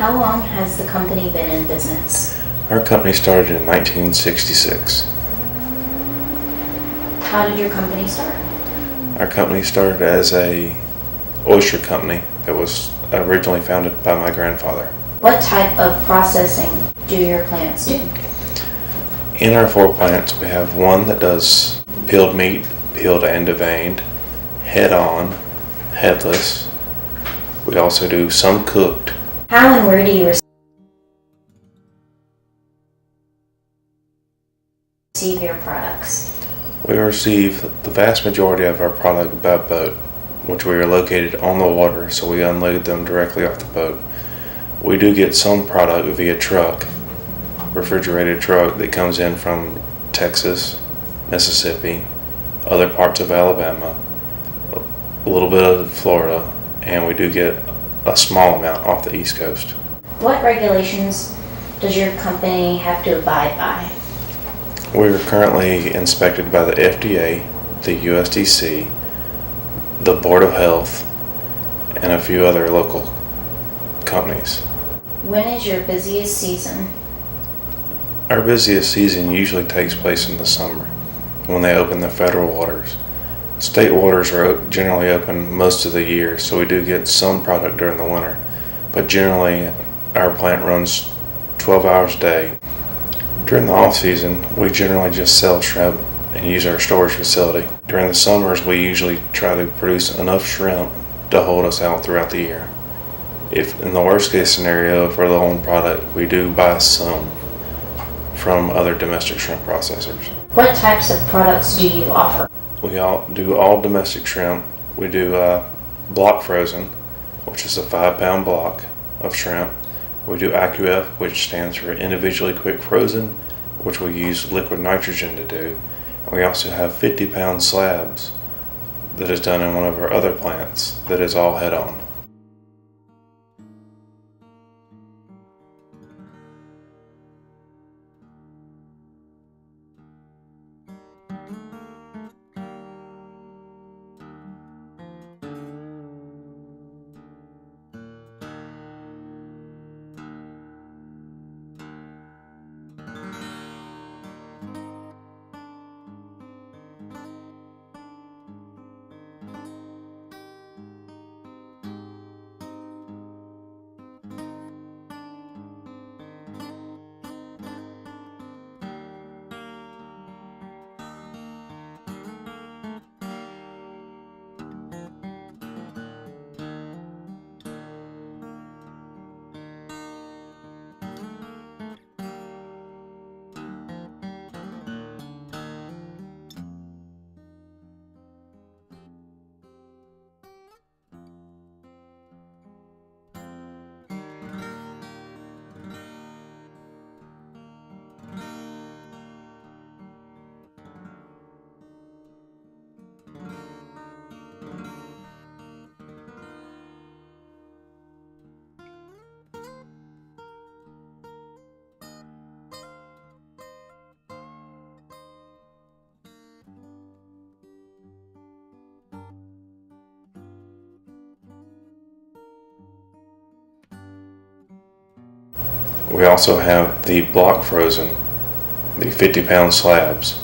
How long has the company been in business? Our company started in 1966. How did your company start? Our company started as a oyster company that was originally founded by my grandfather. What type of processing do your plants do? In our 4 plants, we have one that does peeled meat, peeled and deveined, head-on, headless. We also do some cooked. How and where do you receive your products? We receive the vast majority of our product by boat, which we are located on the water, so we unload them directly off the boat. We do get some product via truck, refrigerated truck that comes in from Texas, Mississippi, other parts of Alabama, a little bit of Florida, and we do get a small amount off the East Coast. What regulations does your company have to abide by? We are currently inspected by the FDA, the USDC, the Board of Health, and a few other local companies. When is your busiest season? Our busiest season usually takes place in the summer when they open the federal waters. State waters are generally open most of the year, so we do get some product during the winter, but generally our plant runs 12 hours a day. During the off season, we generally just sell shrimp and use our storage facility. During the summers, we usually try to produce enough shrimp to hold us out throughout the year. If in the worst case scenario for the home product, we do buy some from other domestic shrimp processors. What types of products do you offer? We do all domestic shrimp. We do block frozen, which is a 5-pound block of shrimp. We do IQF, which stands for individually quick frozen, which we use liquid nitrogen to do. And we also have 50-pound slabs that is done in one of our other plants that is all head-on. We also have the block frozen, the 50-pound slabs,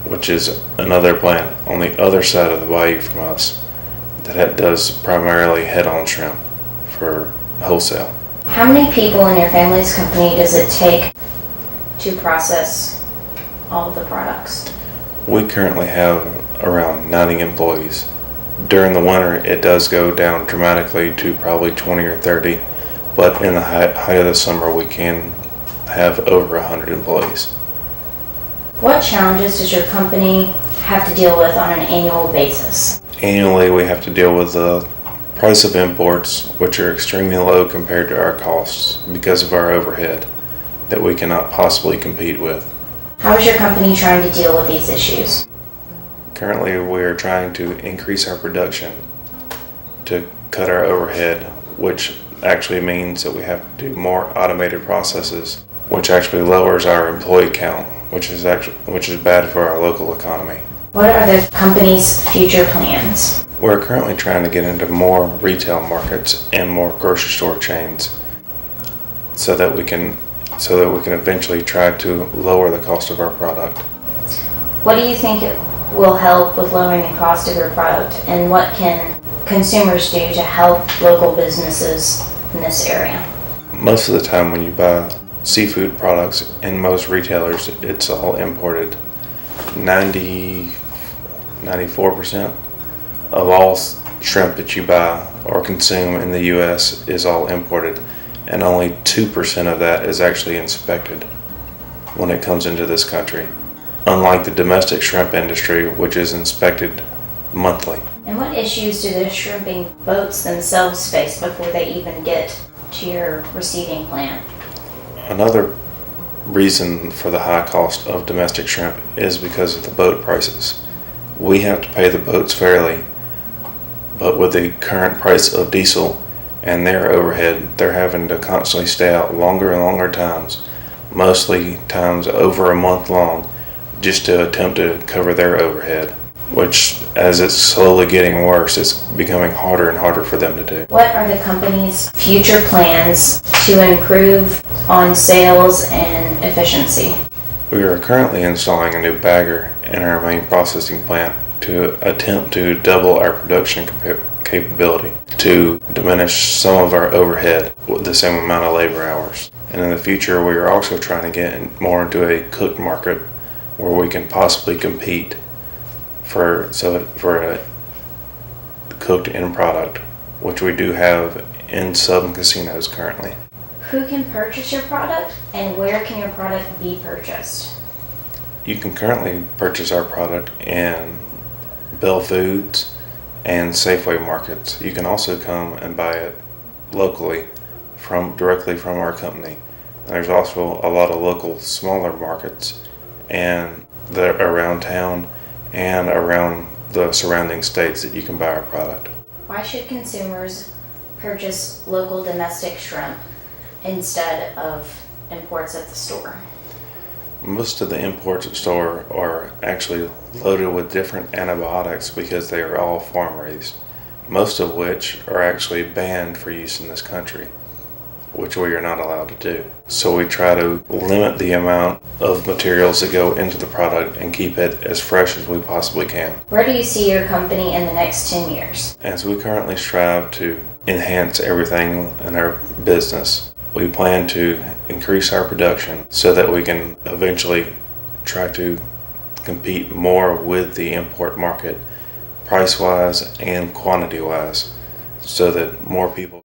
which is another plant on the other side of the bayou from us that does primarily head-on shrimp for wholesale. How many people in your family's company does it take to process all of the products? We currently have around 90 employees. During the winter, it does go down dramatically to probably 20 or 30, but in the height of the summer, we can have over 100 employees. What challenges does your company have to deal with on an annual basis? Annually, we have to deal with the price of imports, which are extremely low compared to our costs because of our overhead that we cannot possibly compete with. How is your company trying to deal with these issues? Currently, we are trying to increase our production to cut our overhead, which actually means that we have to do more automated processes, which actually lowers our employee count, which is bad for our local economy. What are the company's future plans? We're currently trying to get into more retail markets and more grocery store chains. so that we can eventually try to lower the cost of our product. What do you think it will help with lowering the cost of your product, and what can consumers do to help local businesses in this area? Most of the time when you buy seafood products in most retailers, it's all imported. 94% of all shrimp that you buy or consume in the U.S. is all imported, and only 2% of that is actually inspected when it comes into this country, unlike the domestic shrimp industry, which is inspected monthly. And what issues do the shrimping boats themselves face before they even get to your receiving plant? Another reason for the high cost of domestic shrimp is because of the boat prices. We have to pay the boats fairly, but with the current price of diesel and their overhead, they're having to constantly stay out longer and longer times, mostly times over a month long, just to attempt to cover their overhead, which, as it's slowly getting worse, it's becoming harder and harder for them to do. What are the company's future plans to improve on sales and efficiency? We are currently installing a new bagger in our main processing plant to attempt to double our production capability to diminish some of our overhead with the same amount of labor hours. And in the future, we are also trying to get more into a cooked market where we can possibly compete for a cooked end product, which we do have in some casinos currently. Who can purchase your product, and where can your product be purchased? You can currently purchase our product in Bell Foods and Safeway markets. You can also come and buy it locally directly from our company. And there's also a lot of local smaller markets and around town and around the surrounding states that you can buy our product. Why should consumers purchase local domestic shrimp instead of imports at the store? Most of the imports at the store are actually loaded with different antibiotics because they are all farm raised, most of which are actually banned for use in this country, which we are not allowed to do. So we try to limit the amount of materials that go into the product and keep it as fresh as we possibly can. Where do you see your company in the next 10 years? As we currently strive to enhance everything in our business, we plan to increase our production so that we can eventually try to compete more with the import market, price-wise and quantity-wise, so that more people